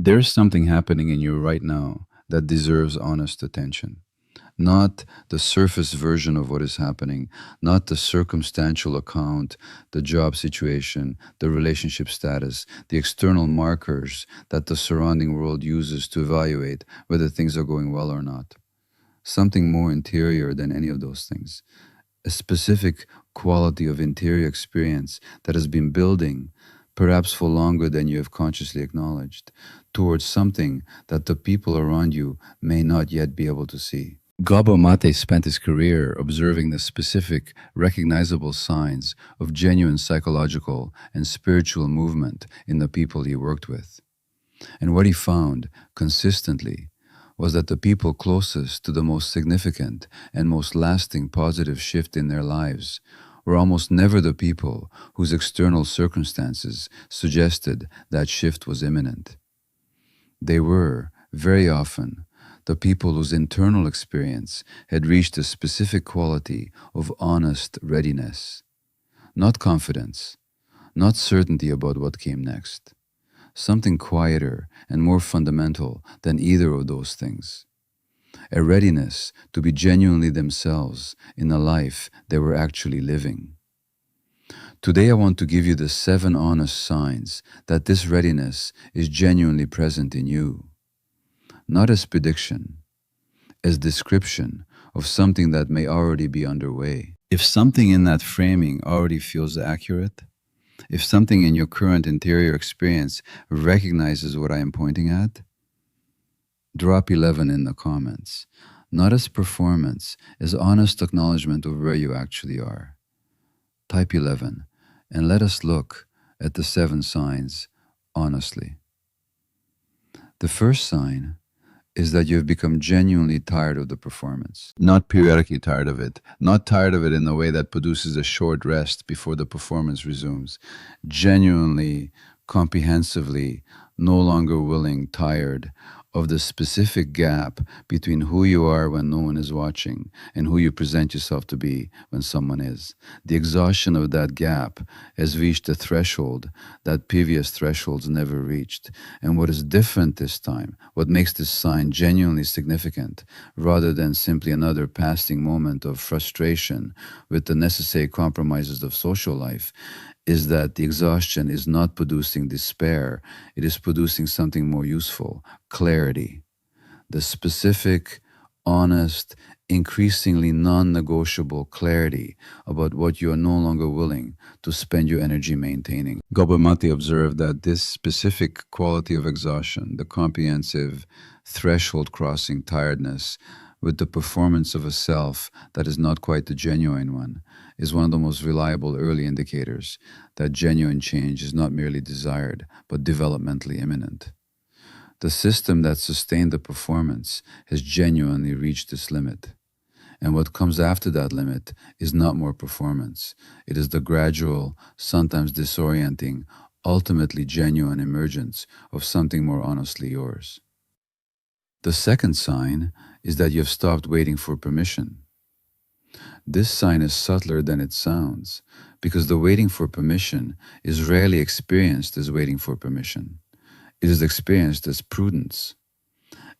There's something happening in you right now that deserves honest attention. Not the surface version of what is happening, not the circumstantial account, the job situation, the relationship status, the external markers that the surrounding world uses to evaluate whether things are going well or not. Something more interior than any of those things. A specific quality of interior experience that has been building, perhaps for longer than you have consciously acknowledged, towards something that the people around you may not yet be able to see. Gabor Maté spent his career observing the specific, recognizable signs of genuine psychological and spiritual movement in the people he worked with. And what he found consistently was that the people closest to the most significant and most lasting positive shift in their lives were almost never the people whose external circumstances suggested that shift was imminent. They were, very often, the people whose internal experience had reached a specific quality of honest readiness. Not confidence, not certainty about what came next. Something quieter and more fundamental than either of those things. A readiness to be genuinely themselves in a life they were actually living. Today I want to give you the 7 honest signs that this readiness is genuinely present in you. Not as prediction, as description of something that may already be underway. If something in that framing already feels accurate, if something in your current interior experience recognizes what I am pointing at, drop 11 in the comments. Not as performance, as honest acknowledgement of where you actually are. Type 11 and let us look at the 7 signs honestly. The first sign is that you've become genuinely tired of the performance. Not periodically tired of it. Not tired of it in a way that produces a short rest before the performance resumes. Genuinely, comprehensively, no longer willing, tired of the specific gap between who you are when no one is watching and who you present yourself to be when someone is. The exhaustion of that gap has reached a threshold that previous thresholds never reached. And what is different this time, what makes this sign genuinely significant, rather than simply another passing moment of frustration with the necessary compromises of social life, is that the exhaustion is not producing despair, it is producing something more useful, clarity. The specific, honest, increasingly non-negotiable clarity about what you are no longer willing to spend your energy maintaining. Gabor Maté observed that this specific quality of exhaustion, the comprehensive threshold-crossing tiredness with the performance of a self that is not quite the genuine one, is one of the most reliable early indicators that genuine change is not merely desired, but developmentally imminent. The system that sustained the performance has genuinely reached its limit. And what comes after that limit is not more performance. It is the gradual, sometimes disorienting, ultimately genuine emergence of something more honestly yours. The second sign is that you have stopped waiting for permission. This sign is subtler than it sounds, because the waiting for permission is rarely experienced as waiting for permission. It is experienced as prudence,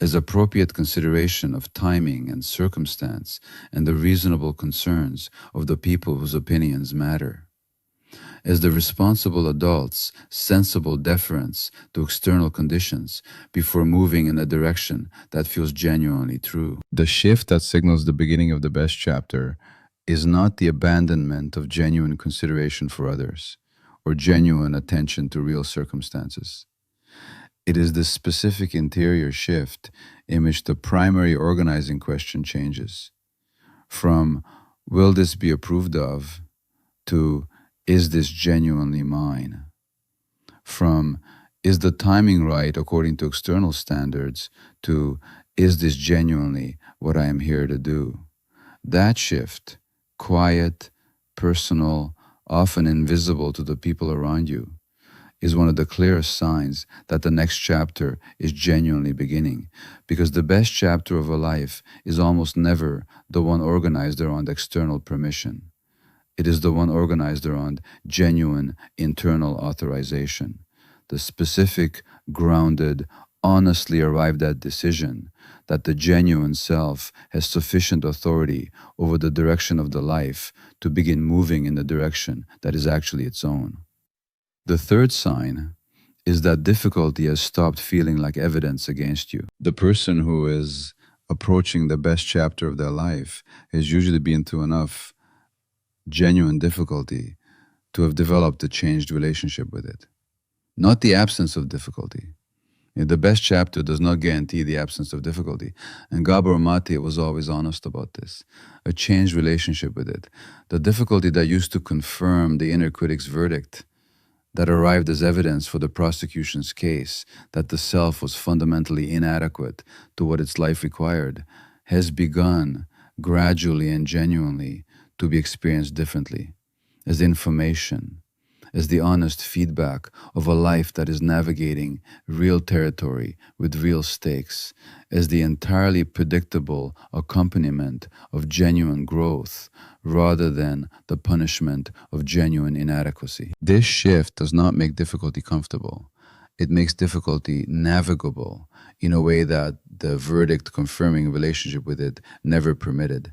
as appropriate consideration of timing and circumstance and the reasonable concerns of the people whose opinions matter. As the responsible adult's sensible deference to external conditions before moving in a direction that feels genuinely true. The shift that signals the beginning of the best chapter is not the abandonment of genuine consideration for others or genuine attention to real circumstances. It is this specific interior shift in which the primary organizing question changes from will this be approved of to is this genuinely mine? From is the timing right according to external standards to is this genuinely what I am here to do? That shift, quiet, personal, often invisible to the people around you, is one of the clearest signs that the next chapter is genuinely beginning, because the best chapter of a life is almost never the one organized around external permission. It is the one organized around genuine internal authorization, the specific, grounded, honestly arrived at decision that the genuine self has sufficient authority over the direction of the life to begin moving in the direction that is actually its own. The third sign is that difficulty has stopped feeling like evidence against you. The person who is approaching the best chapter of their life has usually been through enough genuine difficulty to have developed a changed relationship with it, not the absence of difficulty. The best chapter does not guarantee the absence of difficulty. And Gabor Maté was always honest about this. A changed relationship with it. The difficulty that used to confirm the inner critic's verdict, that arrived as evidence for the prosecution's case that the self was fundamentally inadequate to what its life required, has begun gradually and genuinely to be experienced differently, as information, as the honest feedback of a life that is navigating real territory with real stakes, as the entirely predictable accompaniment of genuine growth rather than the punishment of genuine inadequacy. This shift does not make difficulty comfortable. It makes difficulty navigable in a way that the verdict confirming relationship with it never permitted.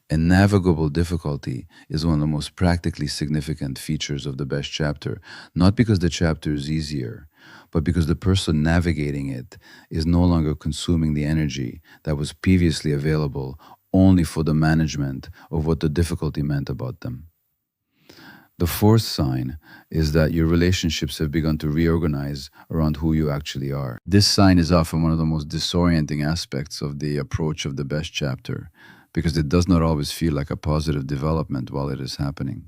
And navigable difficulty is one of the most practically significant features of the best chapter, not because the chapter is easier, but because the person navigating it is no longer consuming the energy that was previously available only for the management of what the difficulty meant about them. The fourth sign is that your relationships have begun to reorganize around who you actually are. This sign is often one of the most disorienting aspects of the approach of the best chapter, because it does not always feel like a positive development while it is happening.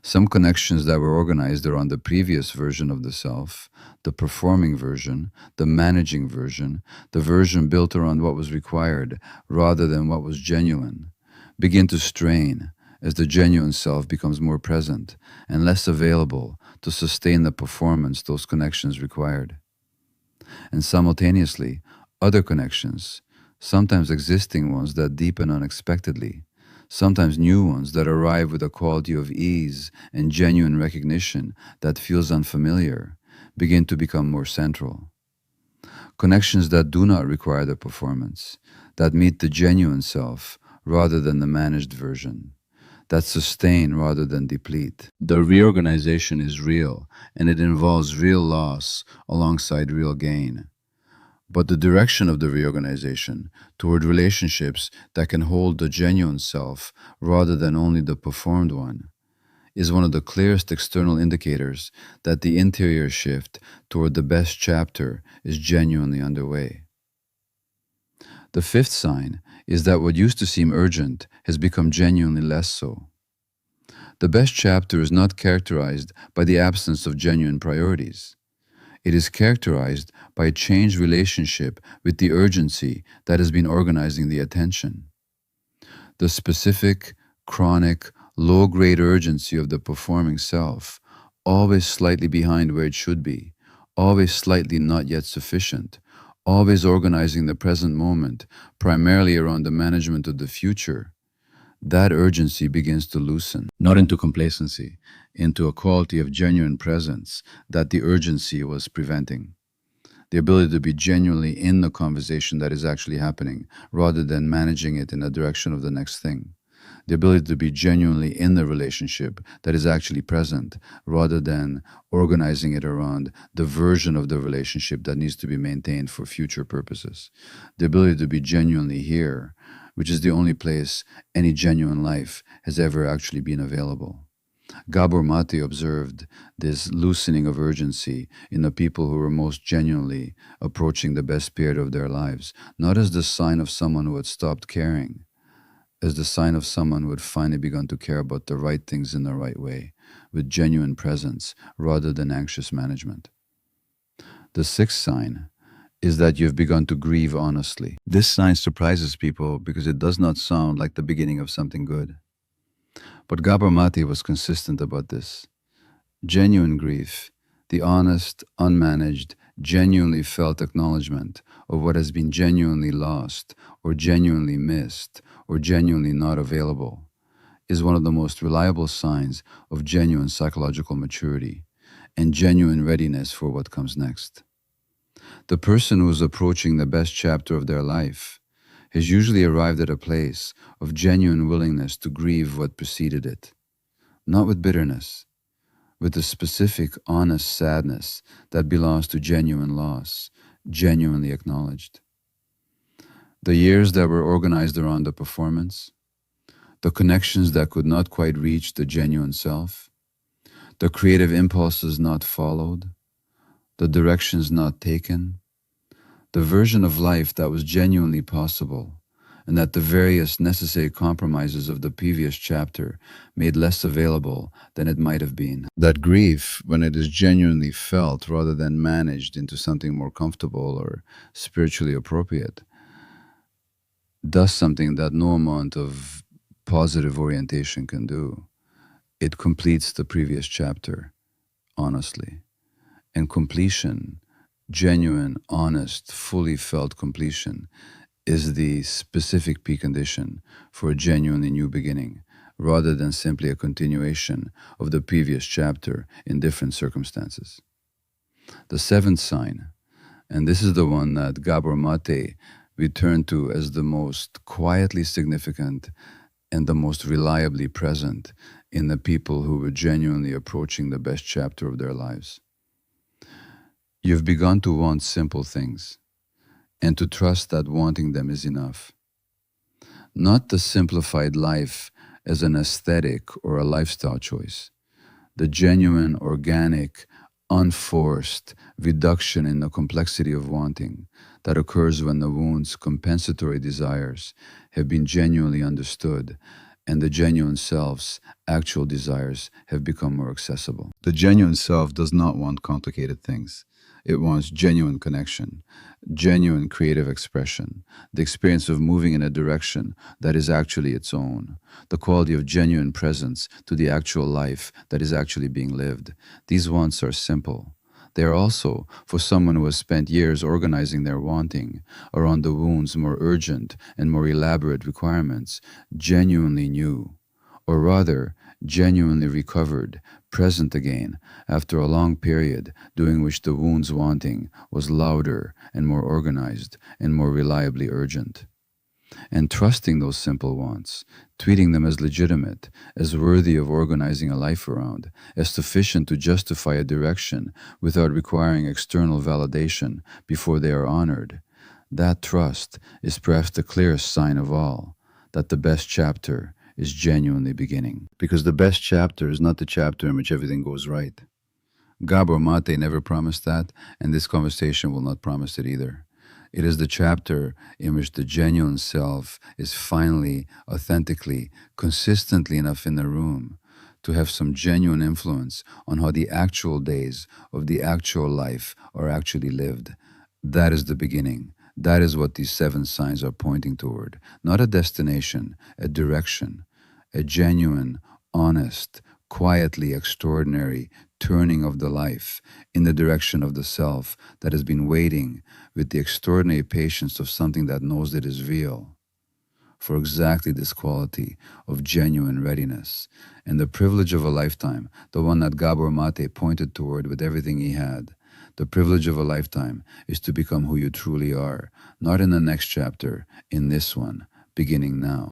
Some connections that were organized around the previous version of the self, the performing version, the managing version, the version built around what was required rather than what was genuine, begin to strain as the genuine self becomes more present and less available to sustain the performance those connections required. And simultaneously, other connections, sometimes existing ones that deepen unexpectedly, sometimes new ones that arrive with a quality of ease and genuine recognition that feels unfamiliar, begin to become more central. Connections that do not require the performance, that meet the genuine self rather than the managed version, that sustain rather than deplete. The reorganization is real, and it involves real loss alongside real gain. But the direction of the reorganization toward relationships that can hold the genuine self rather than only the performed one is one of the clearest external indicators that the interior shift toward the best chapter is genuinely underway. The fifth sign is that what used to seem urgent has become genuinely less so. The best chapter is not characterized by the absence of genuine priorities. It is characterized by a changed relationship with the urgency that has been organizing the attention. The specific, chronic, low-grade urgency of the performing self, always slightly behind where it should be, always slightly not yet sufficient, always organizing the present moment, primarily around the management of the future, that urgency begins to loosen, not into complacency, into a quality of genuine presence that the urgency was preventing. The ability to be genuinely in the conversation that is actually happening, rather than managing it in the direction of the next thing. The ability to be genuinely in the relationship that is actually present, rather than organizing it around the version of the relationship that needs to be maintained for future purposes. The ability to be genuinely here, which is the only place any genuine life has ever actually been available. Gabor Maté observed this loosening of urgency in the people who were most genuinely approaching the best period of their lives, not as the sign of someone who had stopped caring, as the sign of someone who had finally begun to care about the right things in the right way, with genuine presence rather than anxious management. The sixth sign is that you've begun to grieve honestly. This sign surprises people because it does not sound like the beginning of something good. But Gabor Maté was consistent about this. Genuine grief, the honest, unmanaged, genuinely felt acknowledgement of what has been genuinely lost, or genuinely missed, or genuinely not available, is one of the most reliable signs of genuine psychological maturity and genuine readiness for what comes next. The person who is approaching the best chapter of their life has usually arrived at a place of genuine willingness to grieve what preceded it, not with bitterness, with a specific, honest sadness that belongs to genuine loss, genuinely acknowledged. The years that were organized around the performance, the connections that could not quite reach the genuine self, the creative impulses not followed, the directions not taken, the version of life that was genuinely possible, and that the various necessary compromises of the previous chapter made less available than it might have been. That grief, when it is genuinely felt rather than managed into something more comfortable or spiritually appropriate, does something that no amount of positive orientation can do. It completes the previous chapter, honestly. And completion, genuine, honest, fully felt completion, is the specific precondition for a genuinely new beginning, rather than simply a continuation of the previous chapter in different circumstances. The seventh sign, and this is the one that Gabor Maté returned to as the most quietly significant and the most reliably present in the people who were genuinely approaching the best chapter of their lives. You've begun to want simple things and to trust that wanting them is enough. Not the simplified life as an aesthetic or a lifestyle choice, the genuine, organic, unforced reduction in the complexity of wanting that occurs when the wound's compensatory desires have been genuinely understood and the genuine self's actual desires have become more accessible. The genuine self does not want complicated things. It wants genuine connection, genuine creative expression, the experience of moving in a direction that is actually its own, the quality of genuine presence to the actual life that is actually being lived. These wants are simple. They are also, for someone who has spent years organizing their wanting around the wound's more urgent and more elaborate requirements, genuinely new, or rather, genuinely recovered, present again, after a long period during which the wound's wanting was louder and more organized and more reliably urgent. And trusting those simple wants, treating them as legitimate, as worthy of organizing a life around, as sufficient to justify a direction without requiring external validation before they are honored, that trust is perhaps the clearest sign of all that the best chapter is genuinely beginning. Because the best chapter is not the chapter in which everything goes right. Gabor Maté never promised that, and this conversation will not promise it either. It is the chapter in which the genuine self is finally, authentically, consistently enough in the room to have some genuine influence on how the actual days of the actual life are actually lived. That is the beginning. That is what these 7 signs are pointing toward. Not a destination, a direction, a genuine, honest, quietly extraordinary turning of the life in the direction of the self that has been waiting with the extraordinary patience of something that knows it is real for exactly this quality of genuine readiness and the privilege of a lifetime, the one that Gabor Maté pointed toward with everything he had. The privilege of a lifetime is to become who you truly are, not in the next chapter, in this one, beginning now.